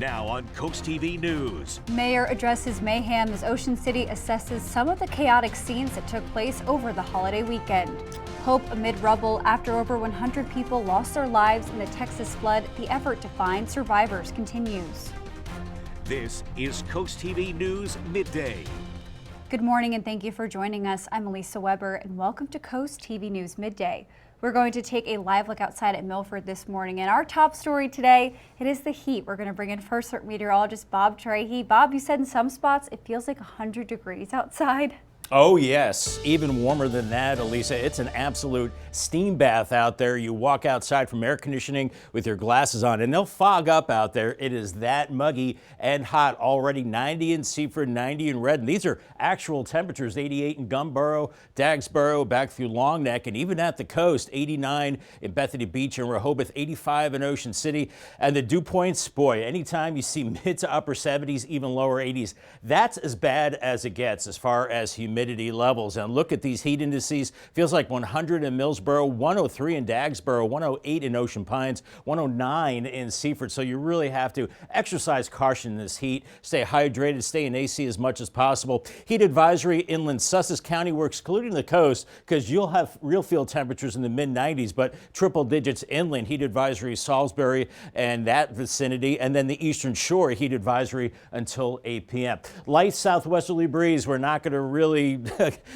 Now on CoastTV News. Mayor addresses mayhem as Ocean City assesses some of the chaotic scenes that took place over the holiday weekend. Hope amid rubble after over 100 people lost their lives in the Texas flood. The effort to find survivors continues. This is CoastTV News Midday. Good morning and thank you for joining us. I'm Elisa Weber and welcome to CoastTV News Midday. We're going to take a live look outside at Milford this morning, and our top story today, it is the heat. We're going to bring in First Alert meteorologist Bob Trahey. Bob, you said in some spots it feels like 100 degrees outside. Oh yes, even warmer than that, Elisa. It's an absolute steam bath out there. You walk outside from air conditioning with your glasses on and they'll fog up out there. It is that muggy and hot already. 90 in Seaford, 90 in Redden. These are actual temperatures. 88 in Gumboro, Dagsboro, back through Long Neck, and even at the coast, 89 in Bethany Beach and Rehoboth, 85 in Ocean City. And the dew points, boy, anytime you see mid to upper 70s, even lower 80s, that's as bad as it gets as far as humidity levels. And look at these heat indices. Feels like 100 in Millsboro, 103 in Dagsboro, 108 in Ocean Pines, 109 in Seaford. So you really have to exercise caution in this heat. Stay hydrated, stay in AC as much as possible. Heat advisory inland Sussex County, we're excluding the coast because you'll have real field temperatures in the mid 90s, but triple digits inland. Heat advisory Salisbury and that vicinity, and then the eastern shore heat advisory until 8 p.m. Light southwesterly breeze. We're not going to really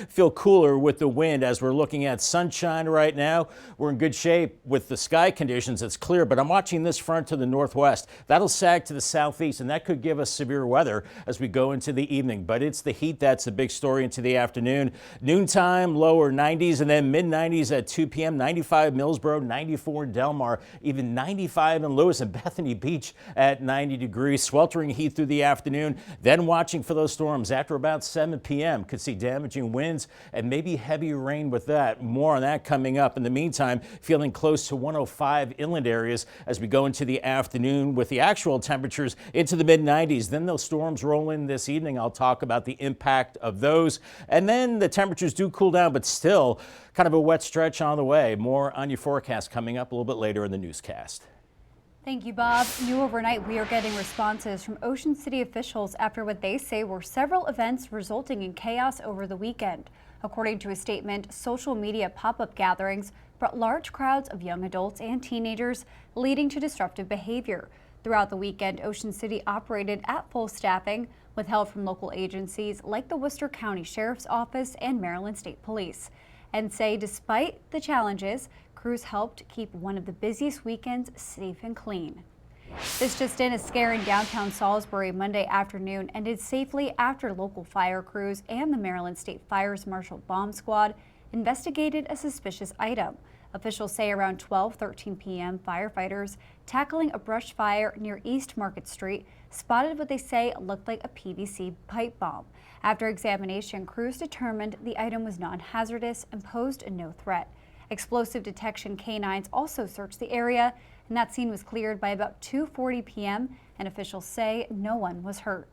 feel cooler with the wind as we're looking at sunshine right now. We're in good shape with the sky conditions. It's clear, but I'm watching this front to the northwest. That'll sag to the southeast, and that could give us severe weather as we go into the evening. But it's the heat that's the big story into the afternoon. Noontime, lower 90s, and then mid 90s at 2 p.m. 95 Millsboro, 94 in Delmarva, even 95 in Lewis and Bethany Beach at 90 degrees. Sweltering heat through the afternoon. Then watching for those storms after about 7 p.m. Could see damaging winds and maybe heavy rain with that. More on that coming up. In the meantime, feeling close to 105 inland areas as we go into the afternoon with the actual temperatures into the mid 90s. Then those storms roll in this evening. I'll talk about the impact of those. And then the temperatures do cool down, but still kind of a wet stretch on the way. More on your forecast coming up a little bit later in the newscast. Thank you, Bob. New overnight, we are getting responses from Ocean City officials after what they say were several events resulting in chaos over the weekend. According to a statement, social media pop-up gatherings brought large crowds of young adults and teenagers, leading to disruptive behavior. Throughout the weekend, Ocean City operated at full staffing with help from local agencies like the Worcester County Sheriff's Office and Maryland State Police, and say despite the challenges, crews helped keep one of the busiest weekends safe and clean. This just in, a scare in downtown Salisbury Monday afternoon ended safely after local fire crews and the Maryland State Fire's Marshall Bomb Squad investigated a suspicious item. Officials say around 12:13 p.m., firefighters tackling a brush fire near East Market Street spotted what they say looked like a PVC pipe bomb. After examination, crews determined the item was non-hazardous and posed no threat. Explosive detection canines also searched the area, and that scene was cleared by about 2:40 p.m., and officials say no one was hurt.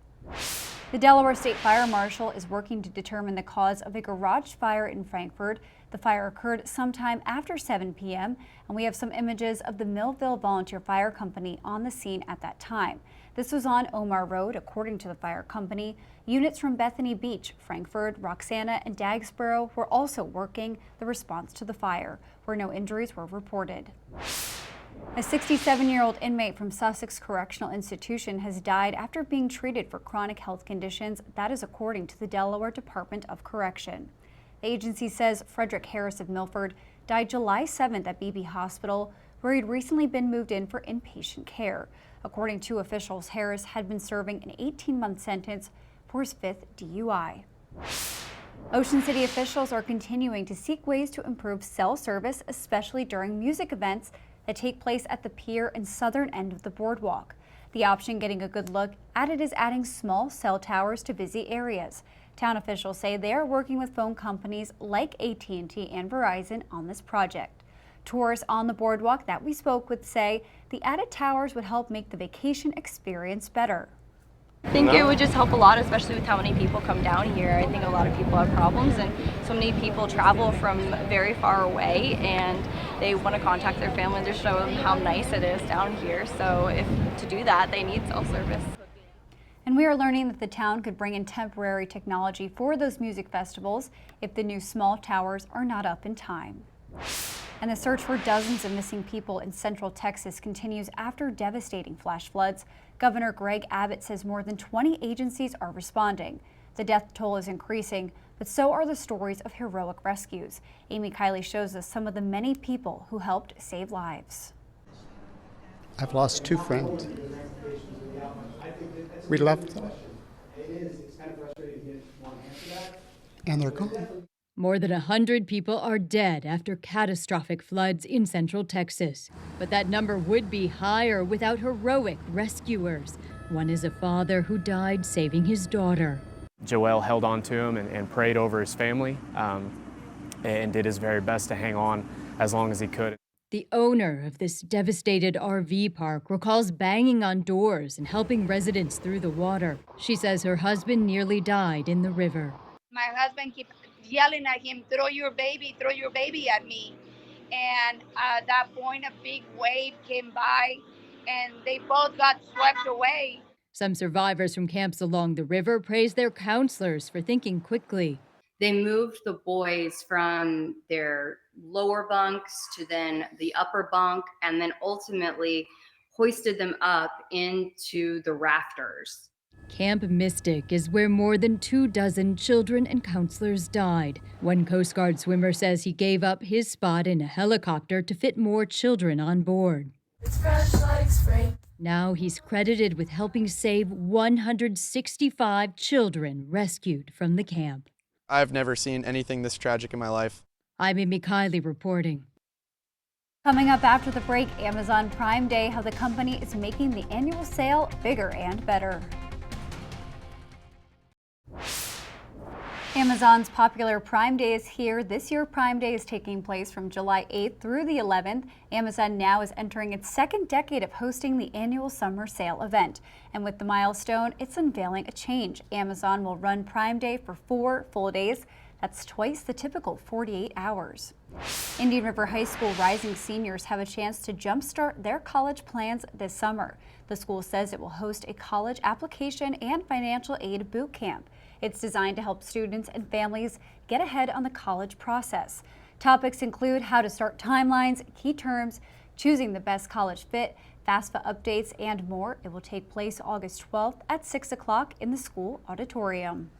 The Delaware State Fire Marshal is working to determine the cause of a garage fire in Frankfort. The fire occurred sometime after 7 p.m., and we have some images of the Millville Volunteer Fire Company on the scene at that time. This was on Omar Road, according to the fire company. Units from Bethany Beach, Frankfort, Roxana, and Dagsboro were also working the response to the fire, where no injuries were reported. A 67-year-old inmate from Sussex Correctional Institution has died after being treated for chronic health conditions. That is according to the Delaware Department of Correction. The agency says Frederick Harris of Milford died July 7th at Beebe Hospital, where he'd recently been moved in for inpatient care. According to officials, Harris had been serving an 18-month sentence for his 5th DUI. Ocean City officials are continuing to seek ways to improve cell service, especially during music events that take place at the pier and southern end of the boardwalk. The option getting a good look at it is adding small cell towers to busy areas. Town officials say they are working with phone companies like AT&T and Verizon on this project. Tourists on the boardwalk that we spoke with say the added towers would help make the vacation experience better. I think it would just help a lot, especially with how many people come down here. I think a lot of people have problems and so many people travel from very far away, and they want to contact their family to show them how nice it is down here. So if to do that, they need cell service. And we are learning that the town could bring in temporary technology for those music festivals if the new small towers are not up in time. And the search for dozens of missing people in central Texas continues after devastating flash floods. Governor Greg Abbott says more than 20 agencies are responding. The death toll is increasing, but so are the stories of heroic rescues. Amy Kiley shows us some of the many people who helped save lives. I've lost 2 friends. We loved them. And they're gone. More than 100 people are dead after catastrophic floods in central Texas. But that number would be higher without heroic rescuers. One is a father who died saving his daughter. Joel held on to him and prayed over his family and did his very best to hang on as long as he could. The owner of this devastated RV park recalls banging on doors and helping residents through the water. She says her husband nearly died in the river. My husband kept yelling at him, throw your baby at me. And at that point, a big wave came by and they both got swept away. Some survivors from camps along the river praise their counselors for thinking quickly. They moved the boys from their lower bunks to then the upper bunk, and then ultimately hoisted them up into the rafters. Camp Mystic is where more than 24 children and counselors died. One Coast Guard swimmer says he gave up his spot in a helicopter to fit more children on board. It's fresh like spring. Now he's credited with helping save 165 children rescued from the camp. I've never seen anything this tragic in my life. I'm Amy Kiley reporting. Coming up after the break, Amazon Prime Day, how the company is making the annual sale bigger and better. Amazon's popular Prime Day is here. This year, Prime Day is taking place from July 8th through the 11th. Amazon now is entering its second decade of hosting the annual summer sale event. And with the milestone, it's unveiling a change. Amazon will run Prime Day for 4 full days. That's twice the typical 48 hours. Indian River High School rising seniors have a chance to jumpstart their college plans this summer. The school says it will host a college application and financial aid boot camp. It's designed to help students and families get ahead on the college process. Topics include how to start timelines, key terms, choosing the best college fit, FAFSA updates, and more. It will take place August 12th at 6 o'clock in the school auditorium.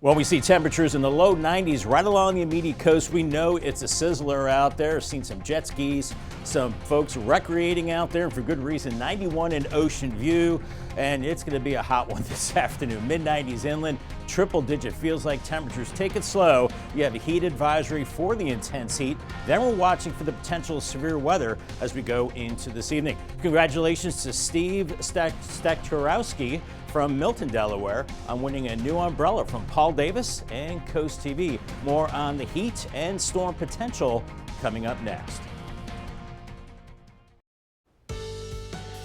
Well, we see temperatures in the low 90s right along the immediate coast. We know it's a sizzler out there. Seen some jet skis, some folks recreating out there, and for good reason. 91 in Ocean View, and it's going to be a hot one this afternoon. Mid-90s inland, triple-digit feels like temperatures. Take it slow. You have a heat advisory for the intense heat. Then we're watching for the potential severe weather as we go into this evening. Congratulations to Steve Stakturowski from Milton, Delaware, on winning a new umbrella from Paul Davis and CoastTV. More on the heat and storm potential coming up next.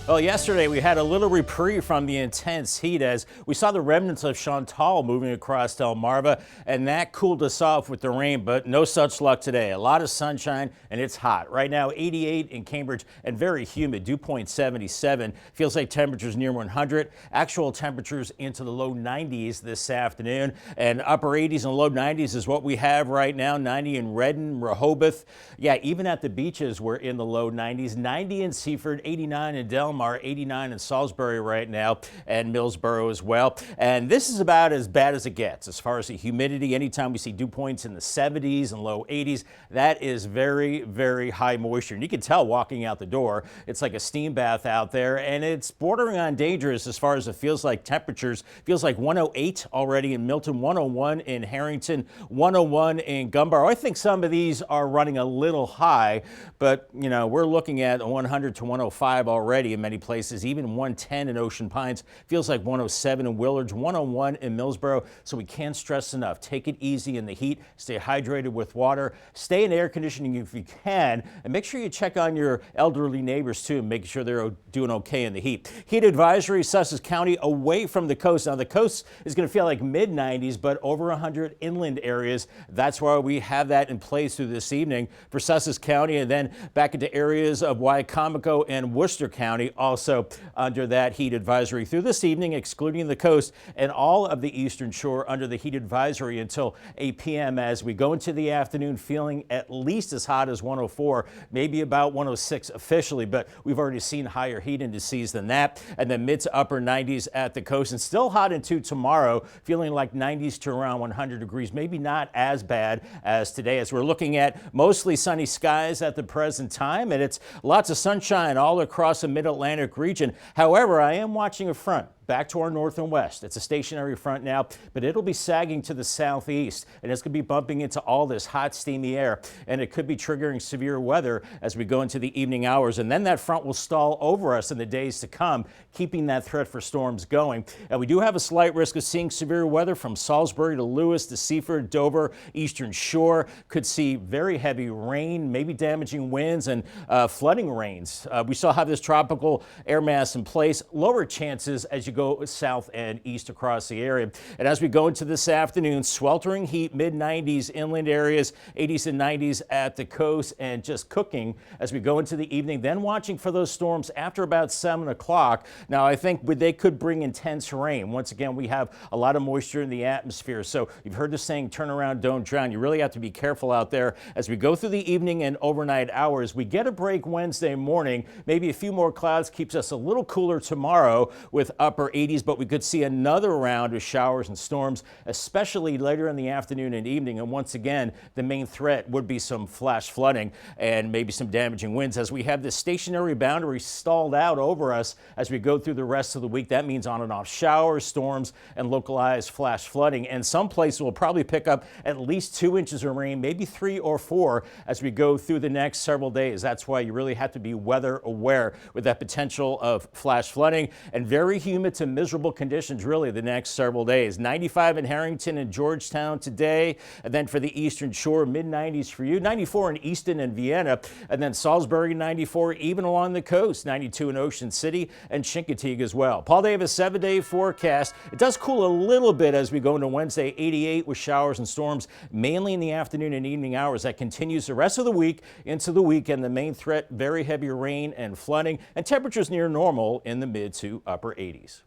Well, yesterday we had a little reprieve from the intense heat as we saw the remnants of Chantal moving across Delmarva, and that cooled us off with the rain, but no such luck today. A lot of sunshine and it's hot. Right now 88 in Cambridge and very humid, dew point 77. Feels like temperatures near 100. Actual temperatures into the low 90s this afternoon, and upper 80s and low 90s is what we have right now. 90 in Redden, Rehoboth. Yeah, even at the beaches we're in the low 90s. 90 in Seaford, 89 in Delmarva. 89 in Salisbury right now, and Millsboro as well. And this is about as bad as it gets as far as the humidity. Anytime we see dew points in the 70s and low 80s, that is very, very high moisture. And you can tell walking out the door, it's like a steam bath out there, and it's bordering on dangerous as far as it feels like temperatures. Feels like 108 already in Milton, 101 in Harrington, 101 in Gumbaro. I think some of these are running a little high, but you know, we're looking at 100 to 105 already in many places, even 110 in Ocean Pines. Feels like 107 in Willards, 101 in Millsboro. So we can't stress enough. Take it easy in the heat. Stay hydrated with water. Stay in air conditioning if you can. And make sure you check on your elderly neighbors too, making sure they're doing okay in the heat. Heat advisory, Sussex County away from the coast. Now the coast is going to feel like mid-90s, but over 100 inland areas. That's why we have that in place through this evening for Sussex County, and then back into areas of Wycomico and Worcester County also under that heat advisory through this evening, excluding the coast and all of the eastern shore under the heat advisory until 8 p.m. as we go into the afternoon feeling at least as hot as 104, maybe about 106 officially, but we've already seen higher heat indices than that, and then mid to upper 90s at the coast, and still hot into tomorrow, feeling like 90s to around 100 degrees, maybe not as bad as today, as we're looking at mostly sunny skies at the present time, and it's lots of sunshine all across the mid-Atlantic region. However, I am watching a front back to our north and west. It's a stationary front now, but it'll be sagging to the southeast, and it's going to be bumping into all this hot, steamy air, and it could be triggering severe weather as we go into the evening hours, and then that front will stall over us in the days to come, keeping that threat for storms going. And we do have a slight risk of seeing severe weather from Salisbury to Lewis to Seaford, Dover, Eastern Shore. Could see very heavy rain, maybe damaging winds and flooding rains. We still have this tropical air mass in place. Lower chances as you go south and east across the area. And as we go into this afternoon, sweltering heat, mid-90s inland areas, 80s and 90s at the coast, and just cooking as we go into the evening. Then watching for those storms after about 7 o'clock. Now, I think they could bring intense rain. Once again, we have a lot of moisture in the atmosphere. So you've heard the saying, turn around, don't drown. You really have to be careful out there as we go through the evening and overnight hours. We get a break Wednesday morning. Maybe a few more clouds keeps us a little cooler tomorrow with upper 80s, but we could see another round of showers and storms, especially later in the afternoon and evening. And once again, the main threat would be some flash flooding and maybe some damaging winds as we have this stationary boundary stalled out over us as we go through the rest of the week. That means on and off showers, storms, and localized flash flooding. And some places will probably pick up at least 2 inches of rain, maybe 3 or 4 as we go through the next several days. That's why you really have to be weather aware with that potential of flash flooding and very humid to miserable conditions really the next several days. 95 in Harrington and Georgetown today, and then for the eastern shore, mid-90s for you. 94 in Easton and Vienna, and then Salisbury 94 even along the coast. 92 in Ocean City and Chincoteague as well. Paul Davis 7-day forecast. It does cool a little bit as we go into Wednesday. 88 with showers and storms mainly in the afternoon and evening hours. That continues the rest of the week into the weekend. The main threat, very heavy rain and flooding, and temperatures near normal in the mid to upper 80s.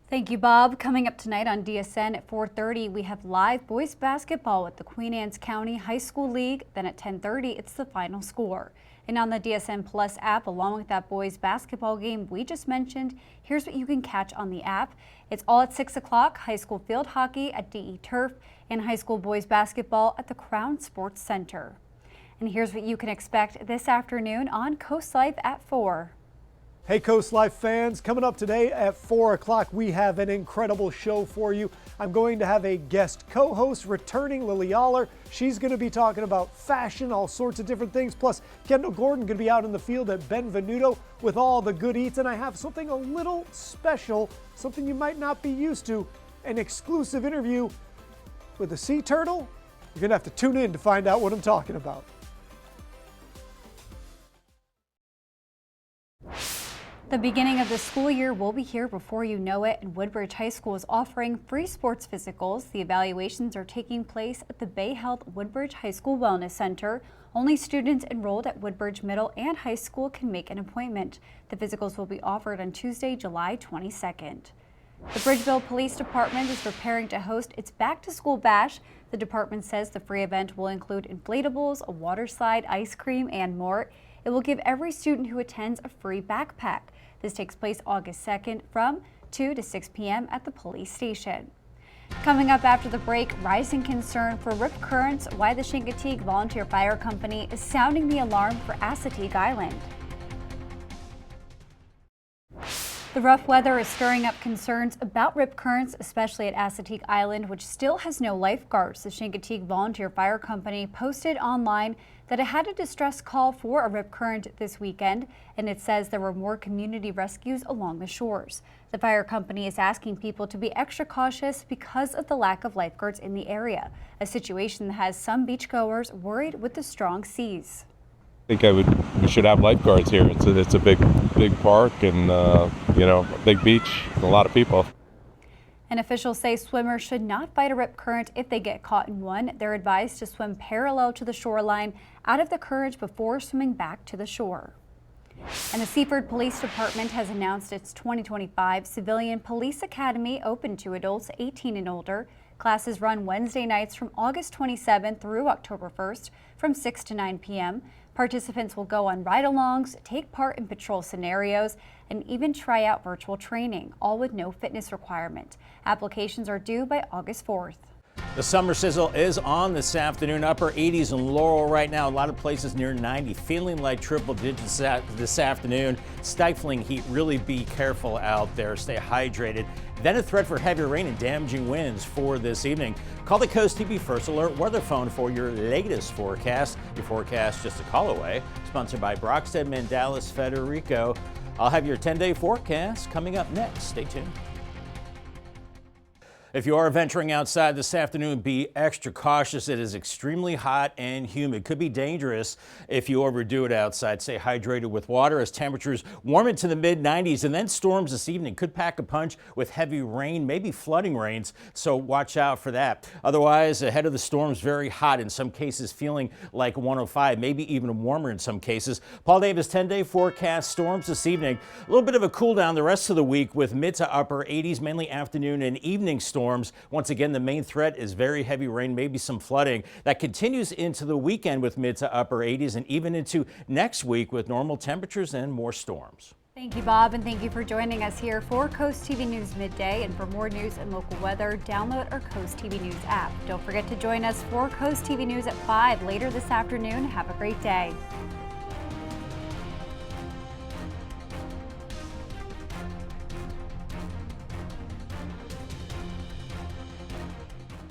Thank you, Bob. Coming up tonight on DSN at 4:30, we have live boys basketball with the Queen Anne's County High School League. Then at 10:30, it's the final score. And on the DSN Plus app, along with that boys basketball game we just mentioned, here's what you can catch on the app. It's all at 6 o'clock, high school field hockey at DE Turf and high school boys basketball at the Crown Sports Center. And here's what you can expect this afternoon on Coast Life at 4. Hey Coast Life fans, coming up today at 4 o'clock, we have an incredible show for you. I'm going to have a guest co-host returning, Lily Aller. She's going to be talking about fashion, all sorts of different things. Plus, Kendall Gordon going to be out in the field at Benvenuto with all the good eats. And I have something a little special, something you might not be used to, an exclusive interview with a sea turtle. You're going to have to tune in to find out what I'm talking about. The beginning of the school year will be here before you know it, and Woodbridge High School is offering free sports physicals. The evaluations are taking place at the Bay Health Woodbridge High School Wellness Center. Only students enrolled at Woodbridge Middle and High School can make an appointment. The physicals will be offered on Tuesday, July 22nd. The Bridgeville Police Department is preparing to host its back-to-school bash. The department says the free event will include inflatables, a water slide, ice cream, and more. It will give every student who attends a free backpack. This takes place August 2nd from 2 to 6 p.m. at the police station. Coming up after the break, rising concern for rip currents, why the Chincoteague Volunteer Fire Company is sounding the alarm for Assateague Island. The rough weather is stirring up concerns about rip currents, especially at Assateague Island, which still has no lifeguards. The Chincoteague Volunteer Fire Company posted online that it had a distress call for a rip current this weekend, and it says there were more community rescues along the shores. The fire company is asking people to be extra cautious because of the lack of lifeguards in the area, a situation that has some beachgoers worried with the strong seas. I think we should have lifeguards here. It's a big park and a big beach and a lot of people. And officials say swimmers should not fight a rip current if they get caught in one. They're advised to swim parallel to the shoreline out of the current before swimming back to the shore. And the Seaford Police Department has announced its 2025 Civilian Police Academy open to adults 18 and older. Classes run Wednesday nights from August 27th through October 1st from 6 to 9 p.m. Participants will go on ride-alongs, take part in patrol scenarios, and even try out virtual training, all with no fitness requirement. Applications are due by August 4th. The summer sizzle is on this afternoon. Upper 80s in Laurel right now. A lot of places near 90. Feeling like triple digits this afternoon. Stifling heat. Really be careful out there. Stay hydrated. Then a threat for heavy rain and damaging winds for this evening. Call the CoastTV First Alert weather phone for your latest forecast. Your forecast just a call away. Sponsored by Brockstead, Mandalis, Federico. I'll have your 10-day forecast coming up next. Stay tuned. If you are venturing outside this afternoon, be extra cautious. It is extremely hot and humid. Could be dangerous if you overdo it outside. Stay hydrated with water as temperatures warm into the mid-90s, and then storms this evening could pack a punch with heavy rain, maybe flooding rains, so watch out for that. Otherwise, ahead of the storms, very hot, in some cases feeling like 105, maybe even warmer in some cases. Paul Davis 10-day forecast storms this evening. A little bit of a cool down the rest of the week with mid to upper 80s, mainly afternoon and evening storms. Once again, the main threat is very heavy rain, maybe some flooding. That continues into the weekend with mid to upper 80s and even into next week with normal temperatures and more storms. Thank you, Bob, and thank you for joining us here for Coast TV News Midday. And for more news and local weather, download our Coast TV News app. Don't forget to join us for Coast TV News at 5 later this afternoon. Have a great day.